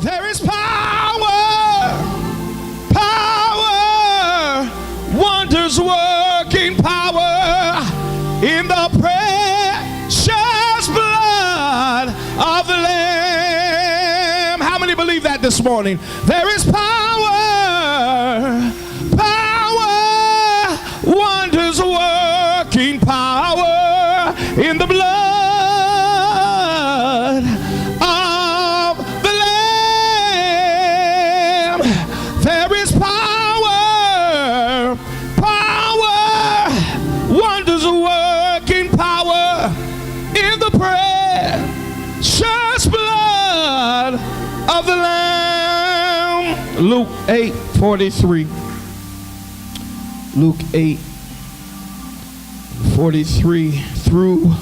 There is power, power, wonders working power in the precious blood of the Lamb. How many believe that this morning? There is power, power, wonders working power in the blood of the Lamb. There is power, power, wonders working power in the precious blood of the Lamb. Luke 8:43. Luke 8:43 through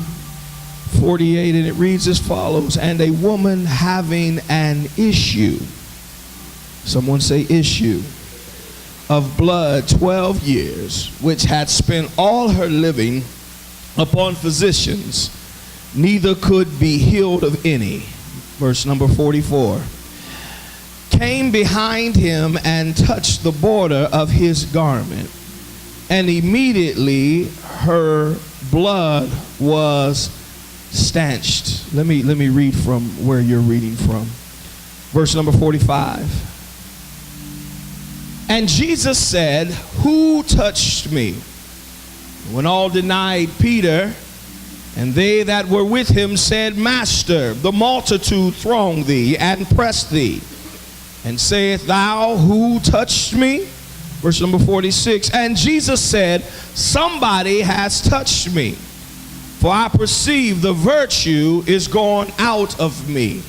48, and it reads as follows. And a woman having an issue, someone say issue, of blood 12 years, which had spent all her living upon physicians, neither could be healed of any. Verse number 44. Came behind him and touched the border of his garment, and immediately her blood was stanched. Let me read from where you're reading from. Verse number 45. And Jesus said, who touched me? When all denied Peter, and they that were with him said, Master, the multitude throng thee and press thee. And sayest thou, who touched me? Verse number 46. And Jesus said, somebody has touched me, for I perceive the virtue is gone out of me.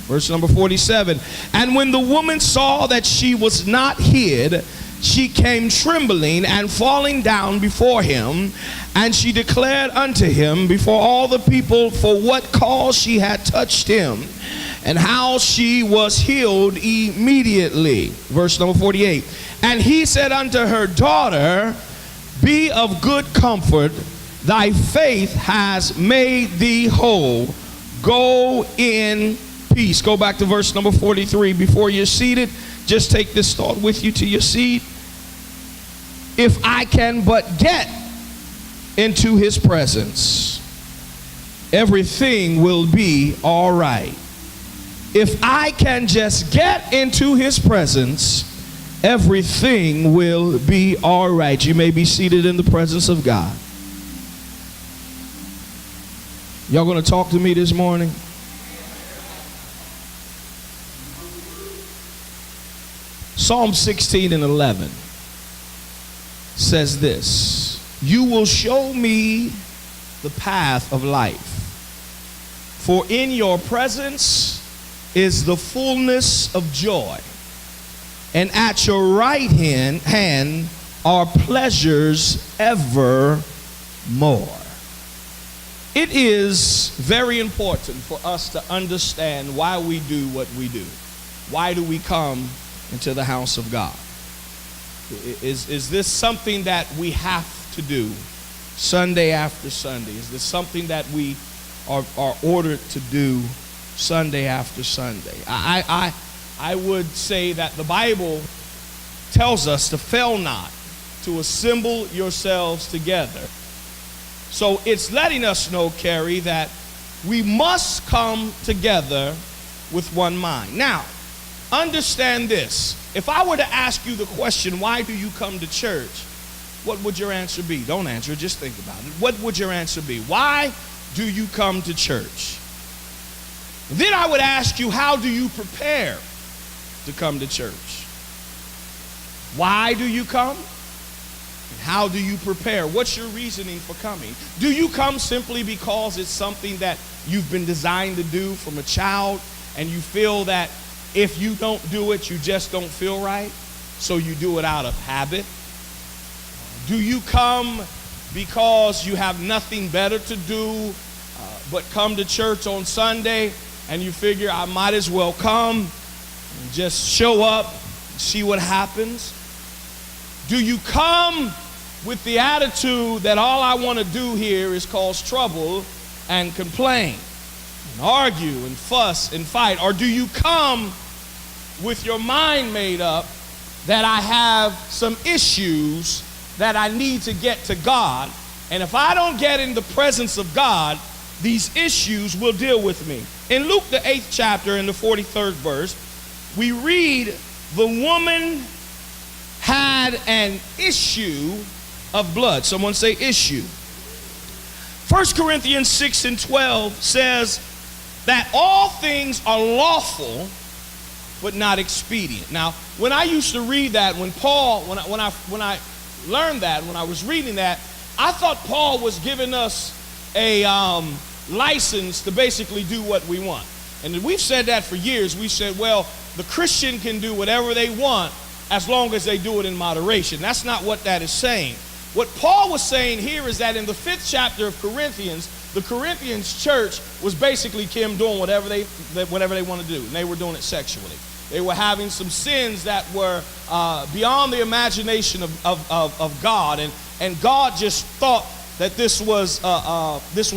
Verse number 47. And when the woman saw that she was not hid, she came trembling and falling down before him, and she declared unto him before all the people for what cause she had touched him, and how she was healed immediately. Verse number 48. And he said unto her, daughter, be of good comfort, thy faith has made thee whole. Go in peace. Go back to verse number 43. Before you're seated, just take this thought with you to your seat. If I can but get into his presence, everything will be all right. If I can just get into his presence, everything will be all right. You may be seated in the presence of God. Y'all going to talk to me this morning? Psalm 16:11 says this: you will show me the path of life, for in your presence is the fullness of joy, and at your right hand are pleasures evermore. It is very important for us to understand why we do what we do. Why do we come into the house of God? Is this something that we have to do Sunday after Sunday? Is this something that we are ordered to do Sunday after Sunday? I would say that the Bible tells us to fail not to assemble yourselves together. So it's letting us know, Carrie, that we must come together with one mind. Now, understand this. If I were to ask you the question, why do you come to church? What would your answer be? Don't answer, just think about it. What would your answer be? Why do you come to church? Then I would ask you, how do you prepare to come to church? Why do you come? And how do you prepare? What's your reasoning for coming? Do you come simply because it's something that you've been designed to do from a child, and you feel that if you don't do it, you just don't feel right, so you do it out of habit? Do you come because you have nothing better to do but come to church on Sunday, and you figure I might as well come and just show up and see what happens? Do you come with the attitude that all I want to do here is cause trouble and complain and argue and fuss and fight? Or do you come with your mind made up that I have some issues that I need to get to God. And if I don't get in the presence of God, these issues will deal with me. In Luke, the 8th chapter, in the 43rd verse, we read the woman had an issue of blood. Someone say issue. 1 Corinthians 6 and 12 says that all things are lawful, but not expedient. Now, when I used to read that, when I learned that, when I was reading that, I thought Paul was giving us a license to basically do what we want. And we've said that for years. We said, well, the Christian can do whatever they want as long as they do it in moderation. That's not what that is saying. What Paul was saying here is that in the 5th chapter of Corinthians, the Corinthians church was basically doing whatever they want to do, and they were doing it sexually. They were having some sins that were beyond the imagination of God, and God just thought that this was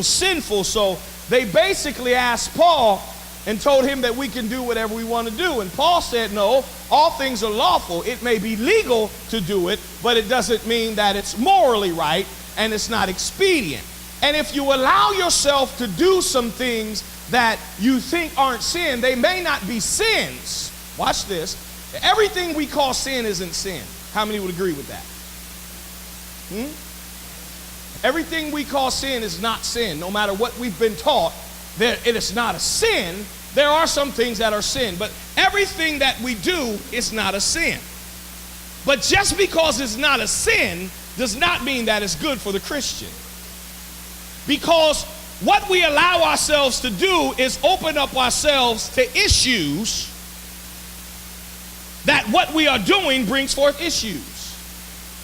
sinful. So they basically asked Paul and told him that we can do whatever we want to do. And Paul said, no, all things are lawful. It may be legal to do it, but it doesn't mean that it's morally right and it's not expedient. And if you allow yourself to do some things that you think aren't sin, they may not be sins. Watch this. Everything we call sin isn't sin. How many would agree with that? Everything we call sin is not sin. No matter what we've been taught, it is not a sin. There are some things that are sin, but everything that we do is not a sin. But just because it's not a sin does not mean that it's good for the Christian. Because what we allow ourselves to do is open up ourselves to issues that what we are doing brings forth issues.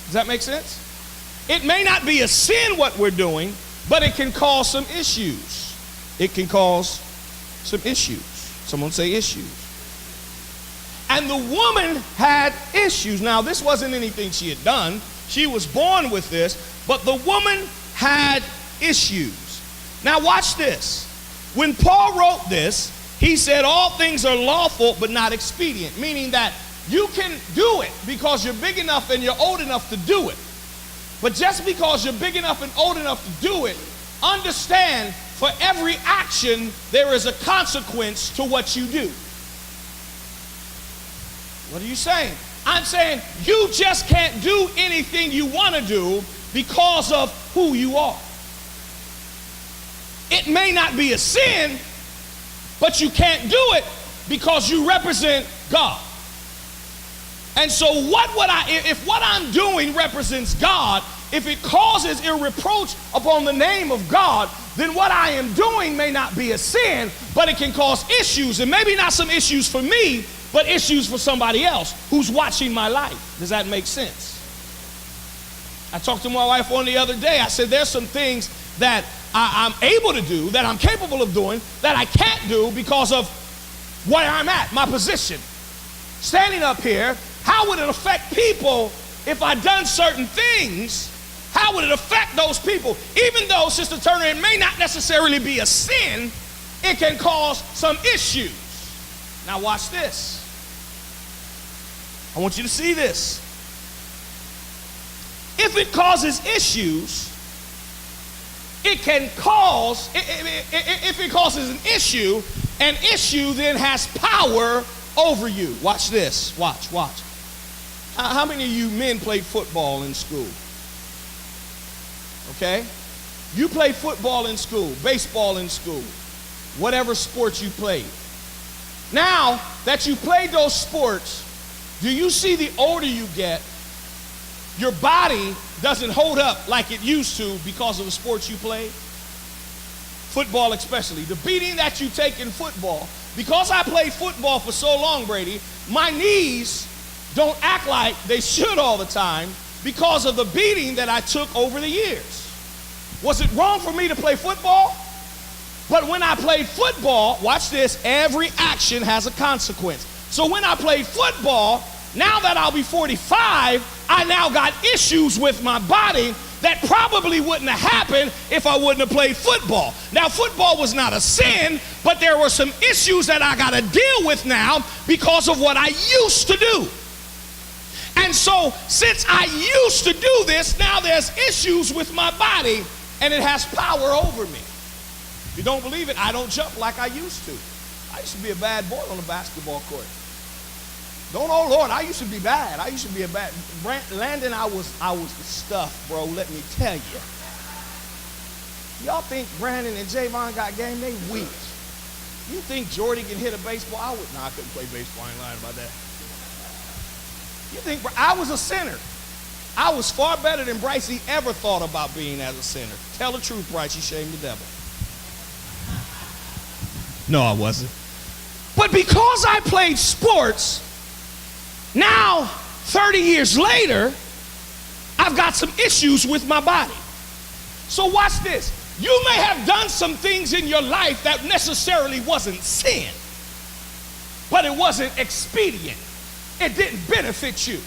Does that make sense? It may not be a sin what we're doing, but it can cause some issues. It can cause some issues. Someone say issues. And the woman had issues. Now, this wasn't anything she had done. She was born with this, but the woman had issues. Now, watch this. When Paul wrote this, he said all things are lawful, but not expedient, meaning that you can do it because you're big enough and you're old enough to do it. But just because you're big enough and old enough to do it, understand for every action there is a consequence to what you do. What are you saying? I'm saying you just can't do anything you want to do because of who you are. It may not be a sin, but you can't do it because you represent God. And so if what I'm doing represents God, if it causes a reproach upon the name of God, then what I am doing may not be a sin, but it can cause issues. And maybe not some issues for me, but issues for somebody else who's watching my life. Does that make sense? I talked to my wife on the other day. I said, there's some things that I'm able to do, that I'm capable of doing, that I can't do because of where I'm at, my position. Standing up here, how would it affect people if I'd done certain things? How would it affect those people? Even though, Sister Turner, it may not necessarily be a sin, it can cause some issues. Now watch this. I want you to see this. If it causes issues, it can cause, if it causes an issue then has power over you. Watch this. Watch. How many of you men played football in school? Okay? You played football in school, baseball in school, whatever sports you played. Now that you played those sports, do you see the older you get, your body doesn't hold up like it used to because of the sports you played? Football especially. The beating that you take in football. Because I played football for so long, Brady, my knees don't act like they should all the time because of the beating that I took over the years. Was it wrong for me to play football? But when I played football, watch this, every action has a consequence. So when I played football, now that I'll be 45, I now got issues with my body that probably wouldn't have happened if I wouldn't have played football. Now, football was not a sin, but there were some issues that I got to deal with now because of what I used to do. And so, since I used to do this, now there's issues with my body, and it has power over me. If you don't believe it, I don't jump like I used to. I used to be a bad boy on the basketball court. Oh Lord, I used to be bad. I used to be a bad. Landon, I was the stuff, bro. Let me tell you. Y'all think Brandon and Javon got game? They weak. You think Jordy can hit a baseball? I couldn't play baseball. I ain't lying about that. You think I was a sinner? I was far better than Brycey ever thought about being as a sinner. Tell the truth, Bryce. You shamed the devil. No, I wasn't. But because I played sports, now, 30 years later, I've got some issues with my body. So watch this. You may have done some things in your life that necessarily wasn't sin, but it wasn't expedient. It didn't benefit you.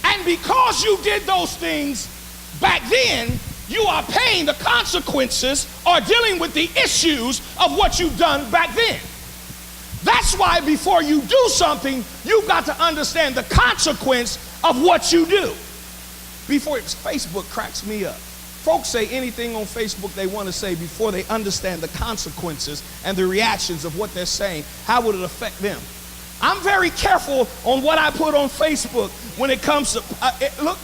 And because you did those things back then, you are paying the consequences or dealing with the issues of what you've done back then. That's why before you do something, you've got to understand the consequence of what you do. Facebook cracks me up. Folks say anything on Facebook they want to say before they understand the consequences and the reactions of what they're saying. How would it affect them? I'm very careful on what I put on Facebook when it comes to,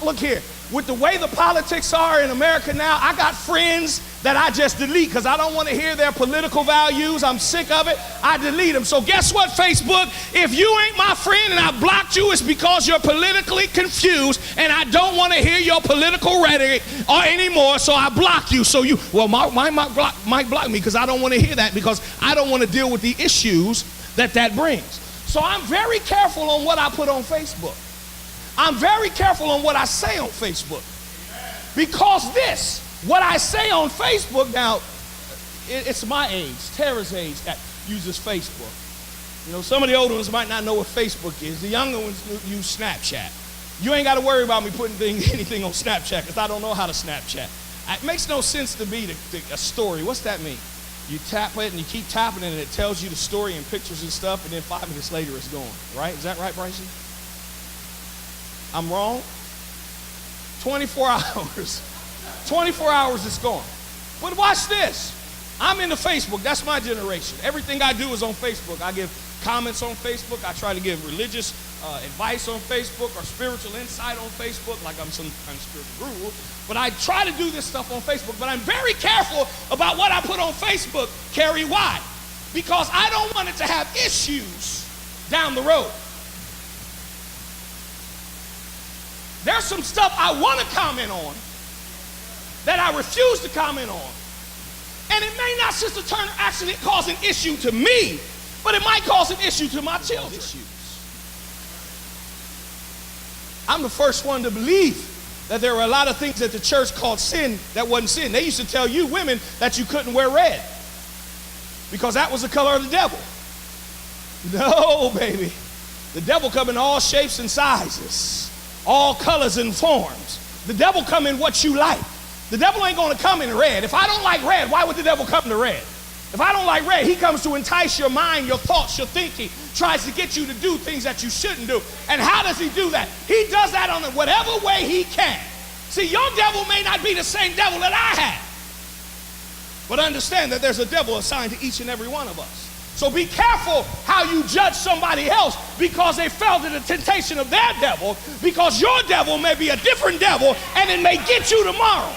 look here. With the way the politics are in America now, I got friends that I just delete because I don't want to hear their political values. I'm sick of it. I delete them. So guess what, Facebook? If you ain't my friend and I blocked you, it's because you're politically confused and I don't want to hear your political rhetoric or anymore, so I block you. So Mike block me because I don't want to hear that, because I don't want to deal with the issues that brings. So I'm very careful on what I put on Facebook. I'm very careful on what I say on Facebook. Because what I say on Facebook now, it's my age, Tara's age, that uses Facebook. You know, some of the older ones might not know what Facebook is. The younger ones use Snapchat. You ain't got to worry about me putting anything on Snapchat because I don't know how to Snapchat. It makes no sense to me a story. What's that mean? You tap it and you keep tapping it and it tells you the story and pictures and stuff, and then 5 minutes later it's gone. Right? Is that right, Bryson? I'm wrong? 24 hours. 24 hours it's gone. But watch this. I'm into Facebook. That's my generation. Everything I do is on Facebook. I give comments on Facebook. I try to give religious advice on Facebook or spiritual insight on Facebook, like I'm some kind of spiritual guru. But I try to do this stuff on Facebook. But I'm very careful about what I put on Facebook, Carrie. Why? Because I don't want it to have issues down the road. There's some stuff I want to comment on that I refuse to comment on. And it may not, Sister Turner, actually cause an issue to me, but it might cause an issue to my children. I'm the first one to believe that there were a lot of things that the church called sin that wasn't sin. They used to tell you women that you couldn't wear red because that was the color of the devil. No, baby. The devil come in all shapes and sizes, all colors and forms. The devil come in what you like. The devil ain't going to come in red. If I don't like red, why would the devil come to red? If I don't like red, he comes to entice your mind, your thoughts, your thinking, tries to get you to do things that you shouldn't do. And how does he do that? He does that on whatever way he can. See, your devil may not be the same devil that I have. But understand that there's a devil assigned to each and every one of us. So be careful how you judge somebody else because they fell to the temptation of their devil, because your devil may be a different devil and it may get you tomorrow.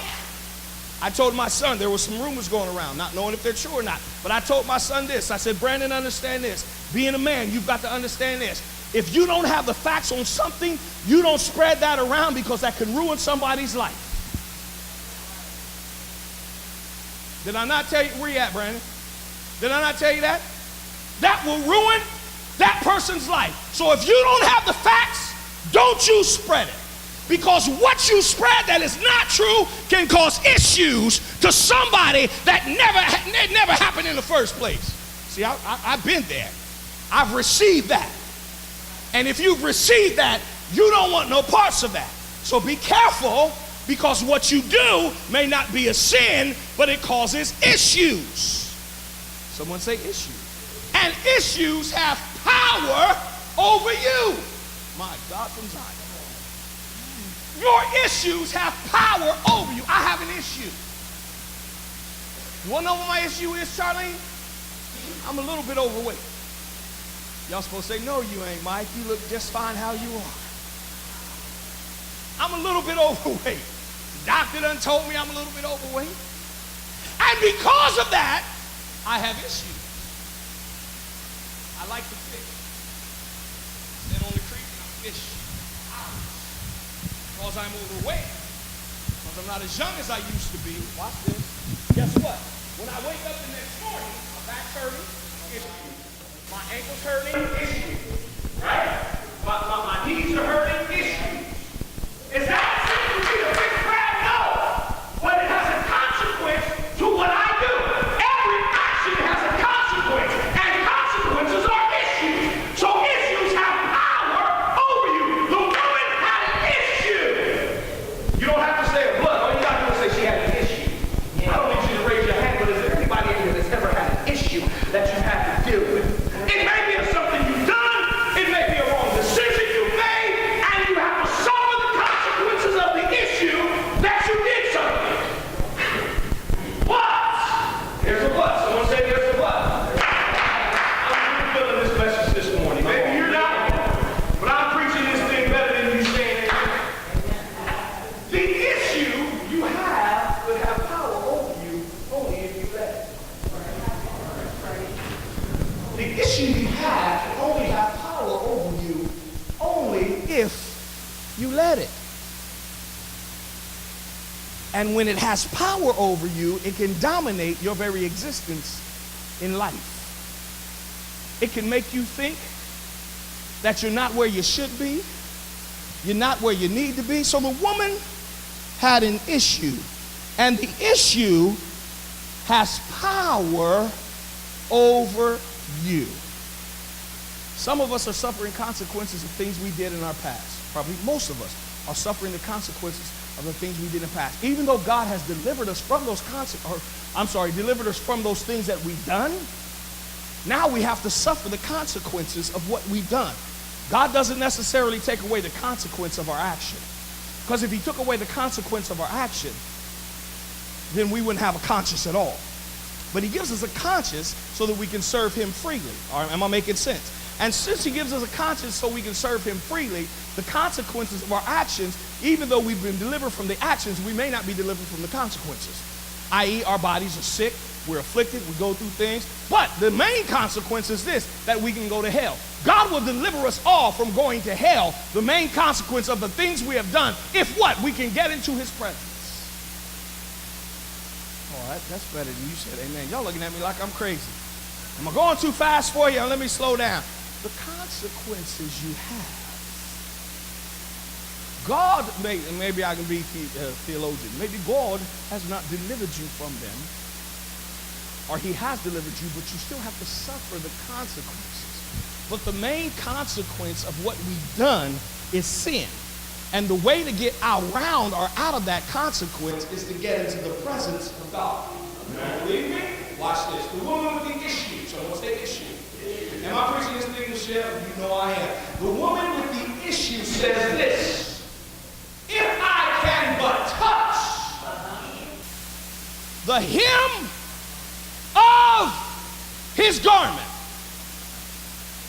I told my son, there were some rumors going around, not knowing if they're true or not, but I told my son this. I said, Brandon, understand this. Being a man, you've got to understand this. If you don't have the facts on something, you don't spread that around because that can ruin somebody's life. Did I not tell you where you at, Brandon? Did I not tell you that? That will ruin that person's life. So if you don't have the facts, don't you spread it. Because what you spread that is not true can cause issues to somebody that never happened in the first place. See, I've been there. I've received that. And if you've received that, you don't want no parts of that. So be careful because what you do may not be a sin, but it causes issues. Someone say issues. And issues have power over you. My God from Zion. Your issues have power over you. I have an issue. You want to know what my issue is, Charlene? I'm a little bit overweight. Y'all supposed to say, no, you ain't, Mike. You look just fine how you are. I'm a little bit overweight. The doctor done told me I'm a little bit overweight. And because of that, I have issues. I like to fish. Sit on the creek and I fish hours. Because I'm overweight. Because I'm not as young as I used to be. Watch this. Guess what? When I wake up the next morning, my back's hurting, issue. My ankle's hurting, issue. Right? My knees are hurting, issue. Is that something for me to fix crap? No. But it has a consequence to what I do. Every action has a consequence. And consequences are issues. So issues have power over you. The woman had an issue. You don't have to say a blood. All you got to do is say she had an issue. I don't need you to raise your hand, but is there anybody in here that's ever had an issue that you had to deal with? It may be something you've done. It may be a wrong decision you made. And you have to suffer the consequences of the issue that you did something. But there's a but. Someone say there's a but. I'm really feeling this message this morning. Maybe you're not, but I'm preaching this thing better than you saying it. The issue you have would have power over you only if you let it. The issue you have can only have power over you only if you let it. And when it has power over you, it can dominate your very existence in life. It can make you think that you're not where you should be. You're not where you need to be. So the woman had an issue. And the issue has power over you. Some of us are suffering consequences of things we did in our past. Probably most of us are suffering the consequences of the things we did in the past. Even though God has delivered us from those delivered us from those things that we've done, now we have to suffer the consequences of what we've done. God doesn't necessarily take away the consequence of our action. Because if he took away the consequence of our action, then we wouldn't have a conscience at all. But he gives us a conscience so that we can serve him freely. All right, am I making sense? And since he gives us a conscience so we can serve him freely, the consequences of our actions, even though we've been delivered from the actions, we may not be delivered from the consequences. I.e., our bodies are sick, we're afflicted, we go through things. But the main consequence is this, that we can go to hell. God will deliver us all from going to hell. The main consequence of the things we have done, if what? We can get into his presence. All right, that's better than you said, amen. Y'all looking at me like I'm crazy. Am I going too fast for you? Let me slow down. The consequences you have. God, maybe I can be theologian, maybe God has not delivered you from them, or he has delivered you, but you still have to suffer the consequences. But the main consequence of what we've done is sin. And the way to get around or out of that consequence is to get into the presence of God. You don't believe me? Watch this. The woman with the issue. So what's the issue? Am I preaching this thing, Michelle? You know I am. The woman with the issue says this. If I can but touch the hem of his garment,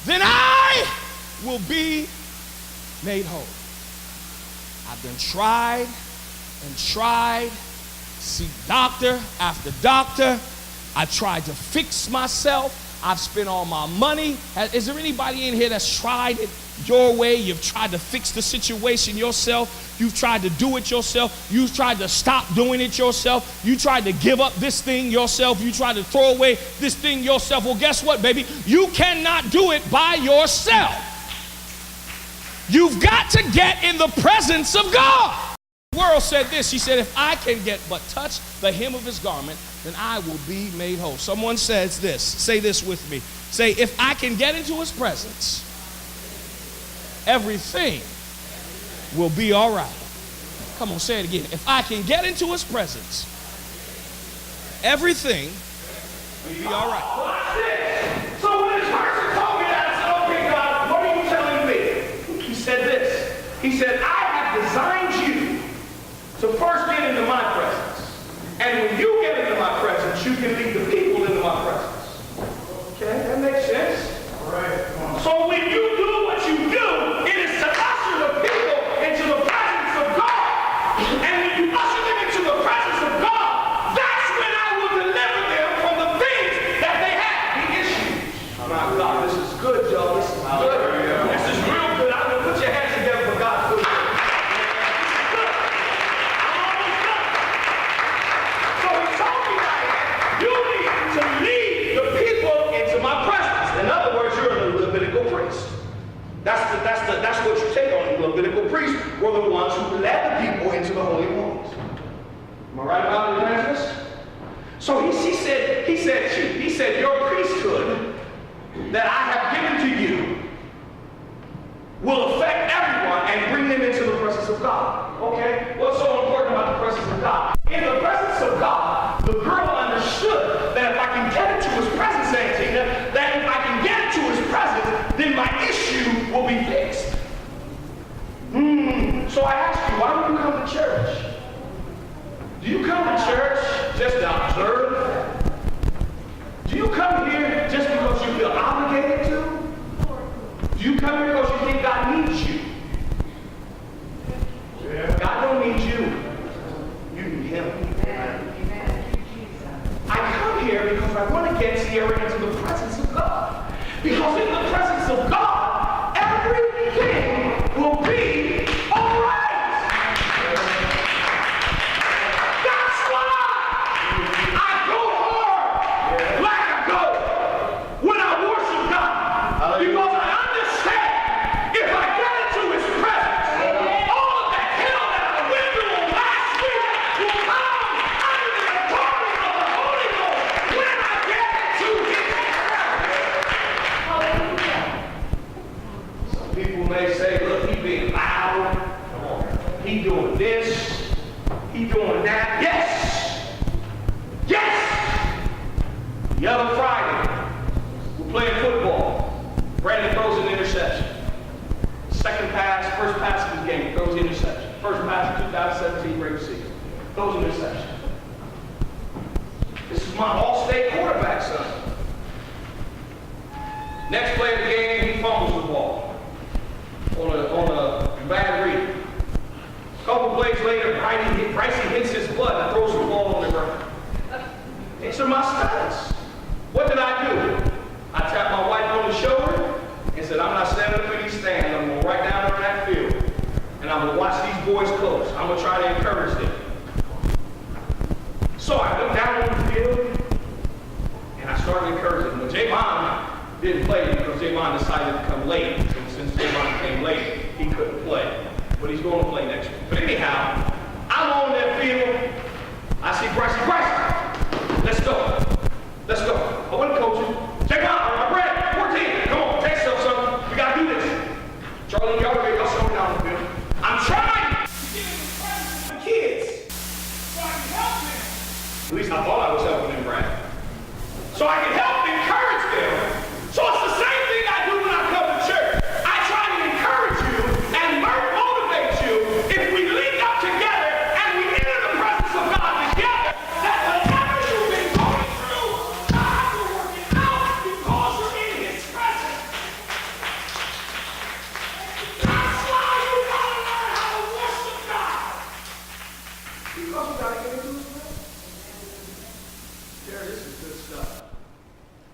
then I will be made whole. I've been tried and tried, see doctor after doctor. I tried to fix myself. I've spent all my money. Is there anybody in here that's tried it your way? You've tried to fix the situation yourself. You've tried to do it yourself. You've tried to stop doing it yourself. You tried to give up this thing yourself. You tried to throw away this thing yourself. Well, guess what, baby? You cannot do it by yourself. You've got to get in the presence of God. The world said this. She said, if I can get but touch the hem of his garment, then I will be made whole. Someone says this. Say this with me. Say, if I can get into his presence, everything will be all right. Come on, say it again. If I can get into his presence, everything will be all right. Watch this. So when this person told me that, I said, okay, God, what are you telling me? He said this. He said, I have designed you to first get into my presence. And when you get into my presence, you can lead the people into my presence. Okay, that makes sense. All right. So when you do what you do, it is to usher the people into the presence of God. And when you usher them into the presence of God, that's when I will deliver them from the things that they have, the issues. My God, this is good, y'all. This is good. This is real good. I'm going to put your hands together for God's good. So he told me that you need to lead the people into my presence. In other words, you're a Levitical priest. That's what you take on. The Levitical priests were the ones who led the people into the holy ones. Am I right about the evangelist? So he said, your priesthood that I have given to you will affect everyone and bring them into the presence of God. Okay? What's so important about the presence of God? In the presence of God, the girl understood that if I can get into his presence, Santina, that if I can get into his presence, then my issue will be fixed. So I ask you, why do you come to church? Do you come to church just to observe? Do you come here just because you feel obligated to? Do you come here because you think God needs you? God don't need you. You need him. I come here because I want to get Sierra into the presence of God. Because in the presence of God, everything will be all right. That's why I go hard like I go when I worship God. Because I understand if I get into his presence, all of that hell that I went through last week will come under the authority of the Holy Ghost when I get into his presence. Some people may say, look, he being loud. He doing this. He doing that. Yes. Yes. The other Friday, we're playing football. Brandon throws an interception. Second pass, first pass of his game, throws the interception. First pass of 2017 regular season, throws an interception. This is my all-state quarterback, son. Next play of the game, he fumbles the ball on a bad read. A couple plays later, Brycey hits his blood and throws the ball on the ground. These are my stats. What did I do? I tapped my wife on the shoulder and said, I'm not standing up in these stands. I'm going right down on that field. And I'm going to watch these boys close. I'm going to try to encourage them. So I went down on the field and I started encouraging them. But Javon didn't play because Javon decided to come late. And since Javon came late, he couldn't play. But he's going to play next week. But anyhow, I'm on that field. I see Brycey. Let's go. Let's go. I went to coach him. Javon, I'm ready. 14. Come on, take yourself, son. We got to do this. Charlie, y'all ready? Y'all slow down the field. I'm trying to get in the presence of the kids so I can help them. At least I thought I was helping them, Brad. So I can help encourage them. So it's the same thing I do when I come to church. I try to encourage you and motivate you if we link up together and we enter the presence of God together, that whatever you've been going through, God will work it out because you're in his presence. That's why you gotta learn how to worship God. Because you gotta get into his presence. This is good stuff.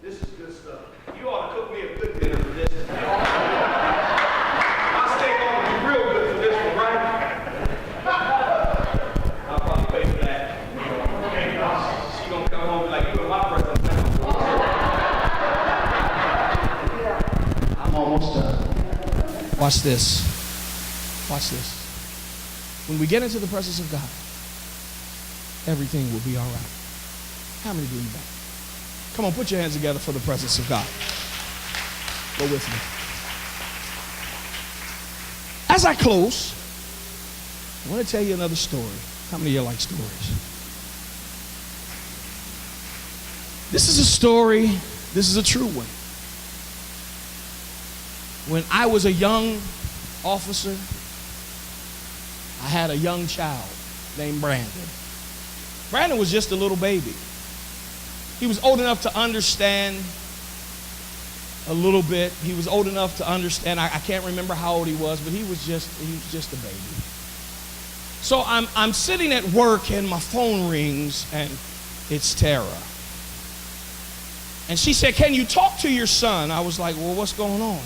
This is good stuff. You ought to cook me a good dinner for this. My steak ought to be real good for this one, right? I'll probably pay for that. She's going to come home and be like, you in my presence now. I'm almost done. Watch this. Watch this. When we get into the presence of God, everything will be all right. How many do that? Come on, put your hands together for the presence of God. Go with me. As I close, I want to tell you another story. How many of you like stories? This is a story. This is a true one. When I was a young officer, I had a young child named Brandon. Brandon was just a little baby. He was old enough to understand a little bit. He was old enough to understand. I can't remember how old he was, but he was just a baby. So I'm sitting at work and my phone rings and it's Tara. And she said, "Can you talk to your son?" I was like, "Well, what's going on?"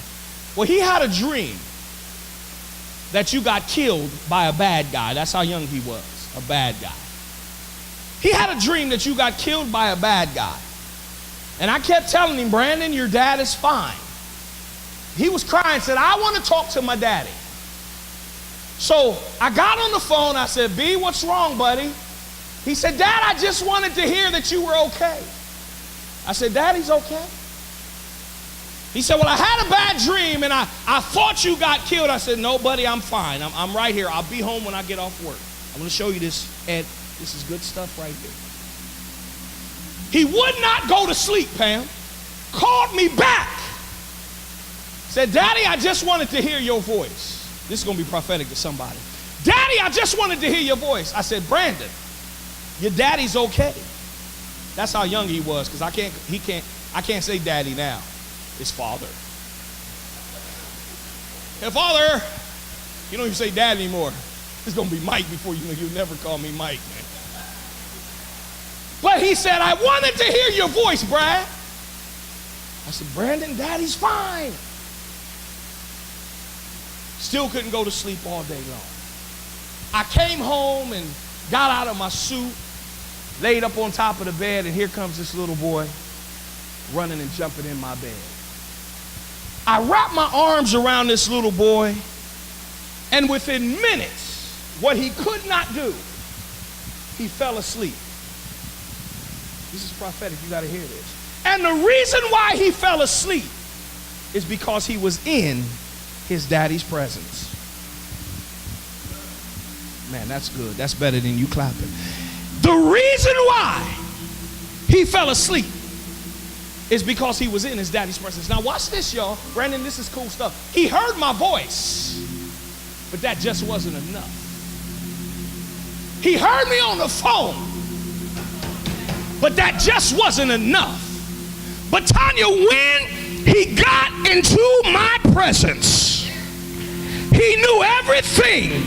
"Well, he had a dream that you got killed by a bad guy." That's how young he was, a bad guy. He had a dream that you got killed by a bad guy. And I kept telling him, "Brandon, your dad is fine." He was crying, said, "I want to talk to my daddy." So I got on the phone. I said, "B, what's wrong, buddy?" He said, "Dad, I just wanted to hear that you were okay." I said, "Daddy's okay." He said, "Well, I had a bad dream and I thought you got killed." I said, "No, buddy, I'm fine. I'm right here. I'll be home when I get off work. I'm going to show you this, Ed. This is good stuff right here." He would not go to sleep, Pam. Called me back. Said, "Daddy, I just wanted to hear your voice." This is going to be prophetic to somebody. "Daddy, I just wanted to hear your voice." I said, "Brandon, your daddy's okay." That's how young he was, because I can't say daddy now. It's father. "Hey, father." You don't even say dad anymore. It's going to be Mike before you know. You'll never call me Mike, man. But he said, "I wanted to hear your voice, Brad." I said, "Brandon, daddy's fine." Still couldn't go to sleep all day long. I came home and got out of my suit, laid up on top of the bed, and here comes this little boy running and jumping in my bed. I wrapped my arms around this little boy, and within minutes, what he could not do, he fell asleep. This is prophetic. You got to hear this. And the reason why he fell asleep is because he was in his daddy's presence. Man, that's good. That's better than you clapping. The reason why he fell asleep is because he was in his daddy's presence. Now watch this, y'all. Brandon, this is cool stuff. He heard my voice, but that just wasn't enough. He heard me on the phone, but that just wasn't enough. But Tanya, when he got into my presence, he knew everything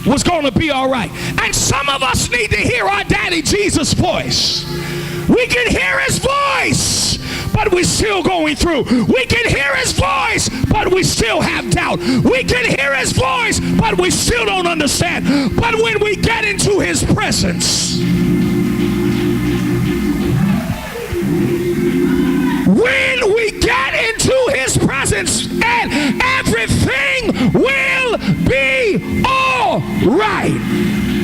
was going to be all right. And some of us need to hear our daddy Jesus' voice. We can hear his voice, but we're still going through. We can hear his voice, but we still have doubt. We can hear his voice, but we still don't understand. But when we get into his presence, when we get into his presence, and everything will be all right.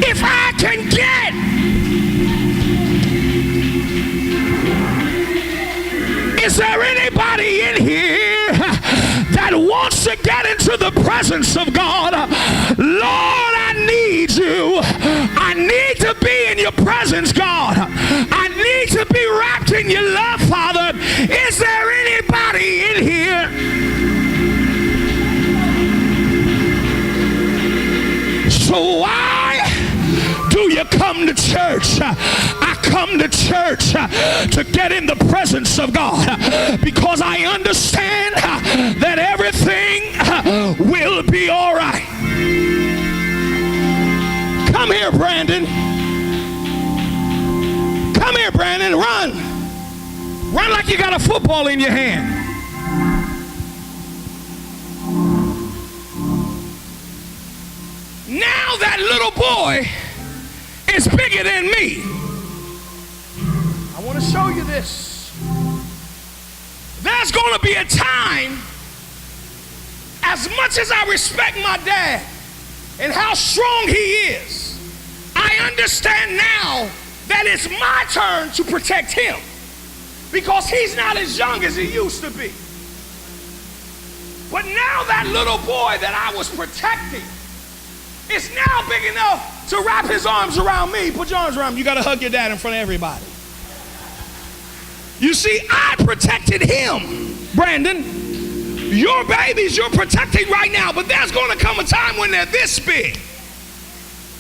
If I can get Is there anybody in here that wants to get into the presence of God? Lord, I need you. I need to be in your presence, God. I need to be wrapped in your love, Father. Is there anybody in here? So why do you come to church? I come to church to get in the presence of God, because I understand that everything will be all right. Come here, Brandon. Come here, Brandon. Run. Run like you got a football in your hand. Now that little boy is bigger than me. I want to show you this. There's going to be a time, as much as I respect my dad and how strong he is, I understand now that it's my turn to protect him, because he's not as young as he used to be. But now that little boy that I was protecting is now big enough to wrap his arms around me. Put your arms around me. You got to hug your dad in front of everybody. You see, I protected him, Brandon. Your babies you're protecting right now, but there's going to come a time when they're this big,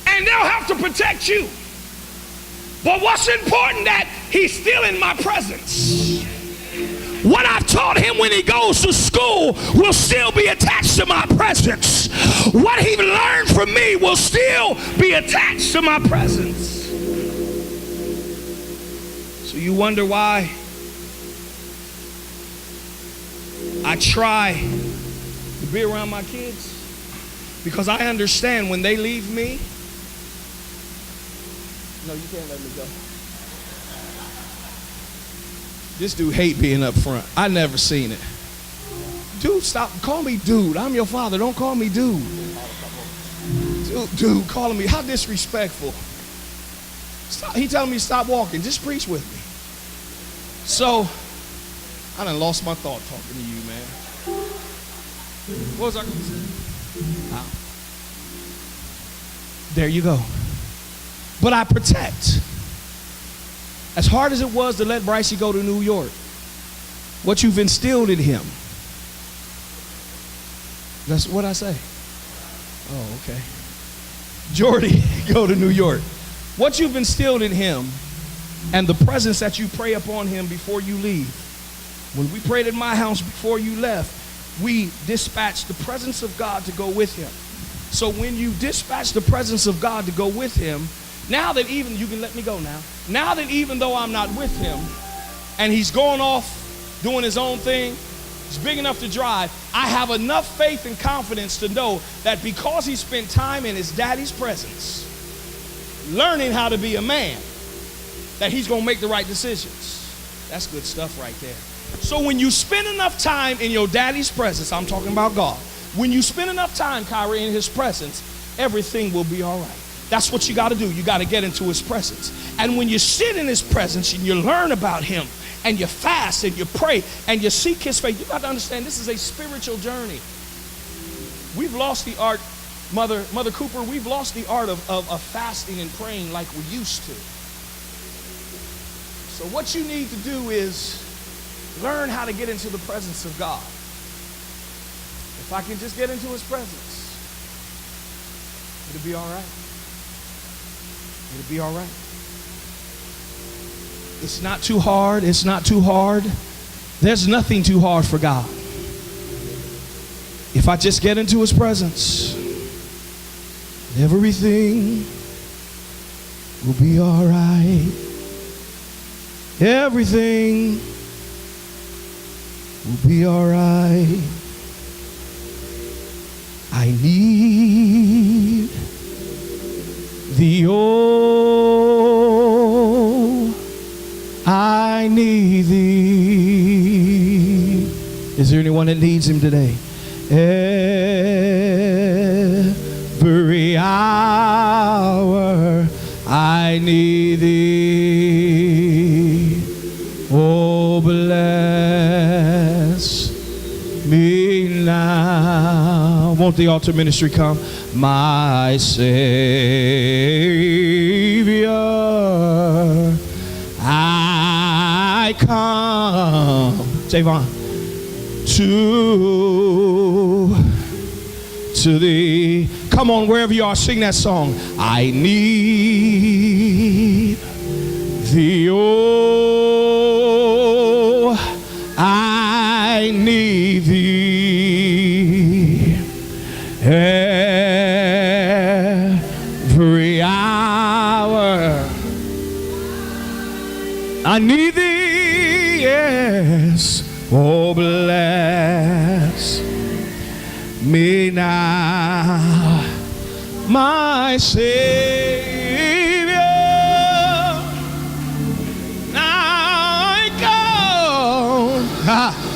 and they'll have to protect you. But what's important that he's still in my presence. What I've taught him when he goes to school will still be attached to my presence. What he learned from me will still be attached to my presence. So you wonder why I try to be around my kids? Because I understand when they leave me. No, you can't let me go. This dude hate being up front. I never seen it. Dude, stop. Call me dude. I'm your father. Don't call me dude. Dude, calling me. How disrespectful. Stop. He telling me stop walking. Just preach with me. So, I done lost my thought talking to you, man. What was I going to say? Wow. There you go. But I protect. As hard as it was to let Brycey go to New York, what you've instilled in him. That's what I say. Oh, okay. Jordy, go to New York. What you've instilled in him and the presence that you pray upon him before you leave. When we prayed at my house before you left, we dispatched the presence of God to go with him. So when you dispatch the presence of God to go with him, now that even, you can let me go now. Now that even though I'm not with him and he's going off doing his own thing, he's big enough to drive, I have enough faith and confidence to know that because he spent time in his daddy's presence, learning how to be a man, that he's going to make the right decisions. That's good stuff right there. So when you spend enough time in your daddy's presence, I'm talking about God, when you spend enough time, Kyrie, in his presence, everything will be all right. That's what you got to do. You got to get into his presence. And when you sit in his presence and you learn about him and you fast and you pray and you seek his face, you got to understand this is a spiritual journey. We've lost the art, Mother Cooper, we've lost the art of fasting and praying like we used to. So what you need to do is learn how to get into the presence of God. If I can just get into his presence, it'll be all right. It'll be all right. It's not too hard. It's not too hard. There's nothing too hard for God. If I just get into his presence, everything will be all right. Everything will be all right. I need thee, oh, I need thee. Is there anyone that needs him today? Every hour I need thee. Oh, bless me now. Won't the altar ministry come? My Savior, I come, Javon, to thee. Come on, wherever you are, sing that song. I need thee, oh, I need thee. Every hour I need thee, yes. Oh, bless me now, my Savior. Now I come.